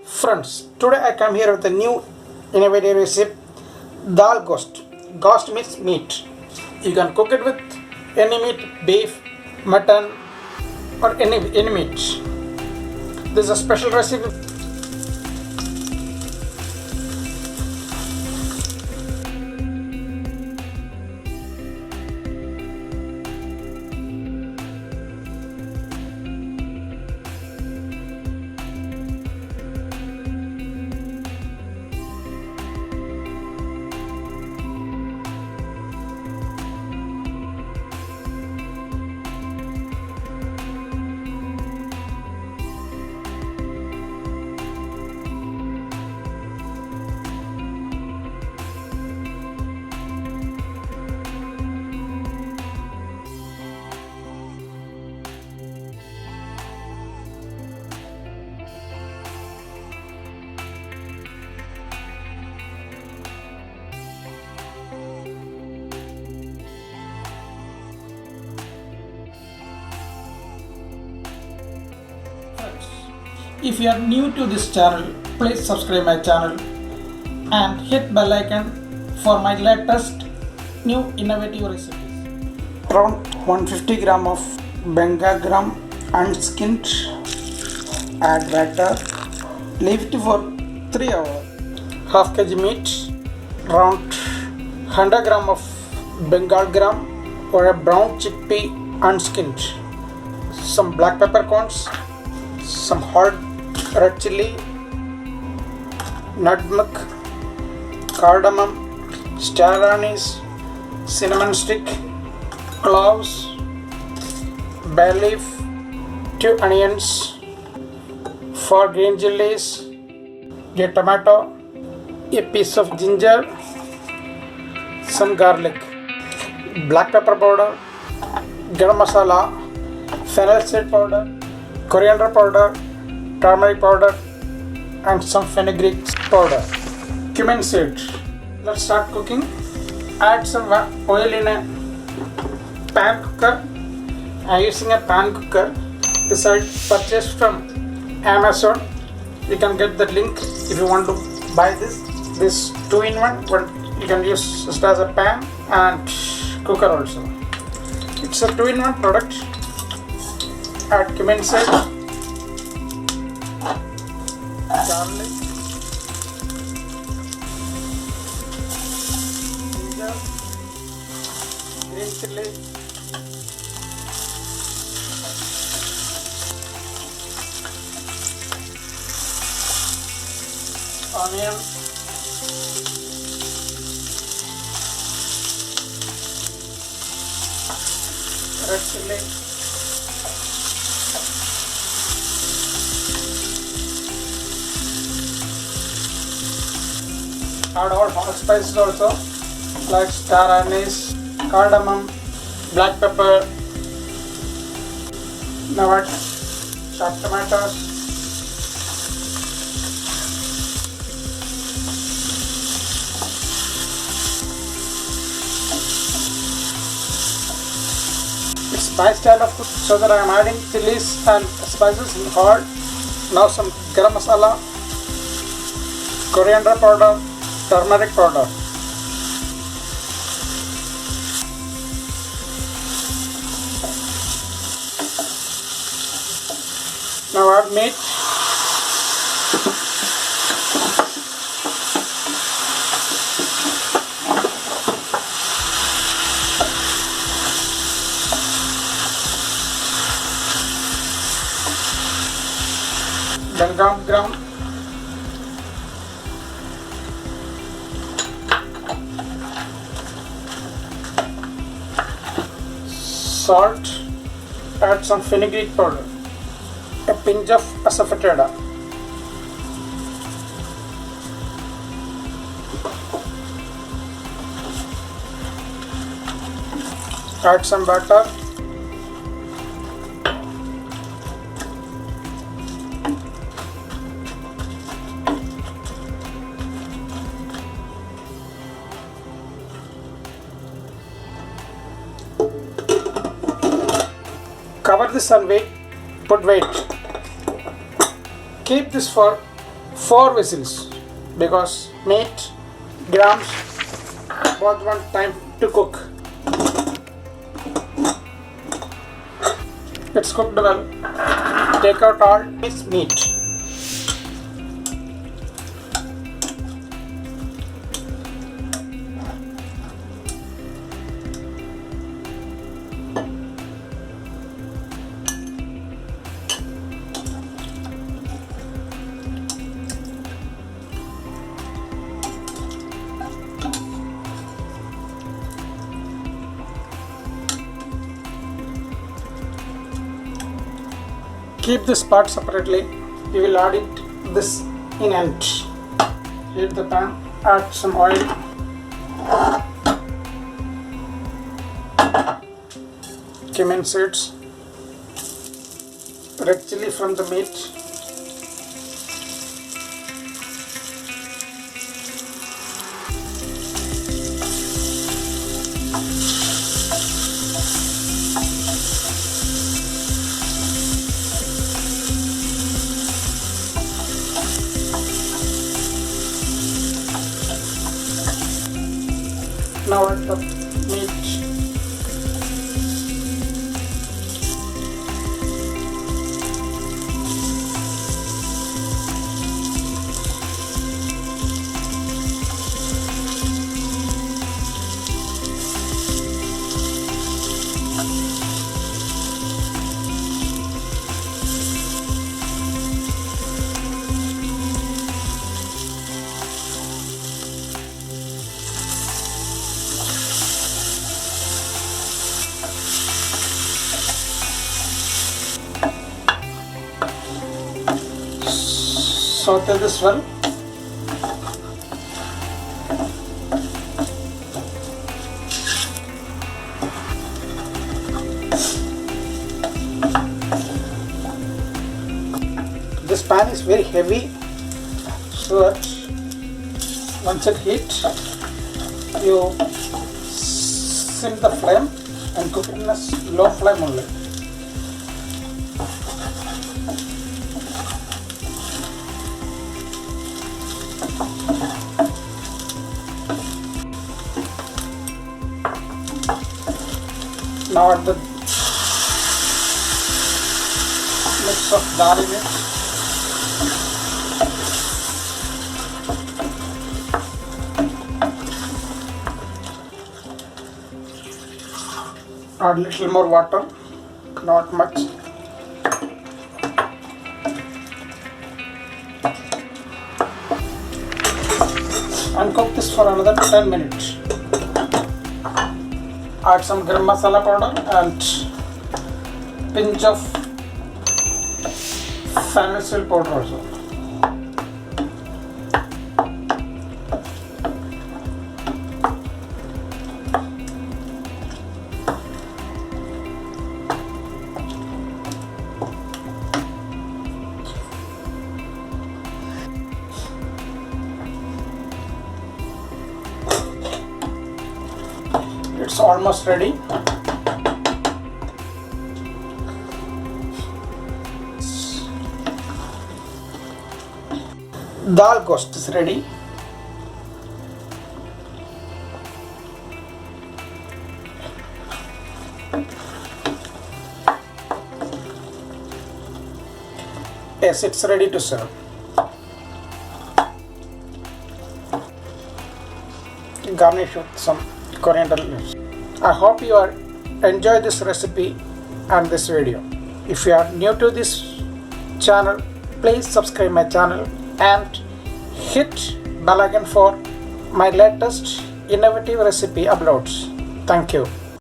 Friends, today I come here with a new innovative recipe, Dal Gosht. Gosht means meat. You can cook it with any meat, beef, mutton, or any meat. This is a special recipe. If you are new to this channel, please subscribe my channel and hit bell icon for my latest new innovative recipes. Around 150 gram of Bengal gram unskinned. Add batter. Leave it for 3 hours. Half kg meat. Around 100 gram of Bengal gram or a brown chickpea unskinned. Some black peppercorns. Some hot red chili, nutmeg, cardamom, star anise, cinnamon stick, cloves, bay leaf, 2 onions, 4 green chilies, a tomato, a piece of ginger, some garlic, black pepper powder, garam masala, fennel seed powder, coriander powder, turmeric powder, and some fenugreek powder, cumin seed. Let's start cooking. Add some oil in a pan cooker. I'm using a pan cooker. This I purchased from Amazon. You can get the link if you want to buy this. This 2-in-1, but you can use just as a pan and cooker also. It's a 2-in-1 product. Add cumin seed, garlic, ginger, green chili, onion, red chili, add all hot spices also like star anise, cardamom, black pepper. Now add chopped tomatoes, it's my style of cook, so that I am adding chilies and spices in hot. Now some garam masala, coriander powder, turmeric powder. Now add meat. Bengal gram. Salt, add some fenugreek powder, a pinch of asafoetida, add some butter, cover this and put weight. Keep this for 4 whistles because meat, grams both want time to cook. It's cooked well. Take out all this meat. Keep this part separately. We will add this in end. Heat the pan. Add some oil. Cumin seeds. Red chili from the meat. Now add the meat. Saute this well. This pan is very heavy, so that once it heats, you sim the flame and cook it in a low flame only. Now add the mix of dal in it. Add little more water, not much. And cook this for another 10 minutes. Add some garam masala powder and pinch of sandwich powder also. It's almost ready. Dal Gosht is ready. Yes, it's ready to serve. Garnish with some coriander leaves. I hope you are enjoy this recipe and this video. If you are new to this channel, please subscribe my channel and hit bell icon for my latest innovative recipe uploads. Thank you.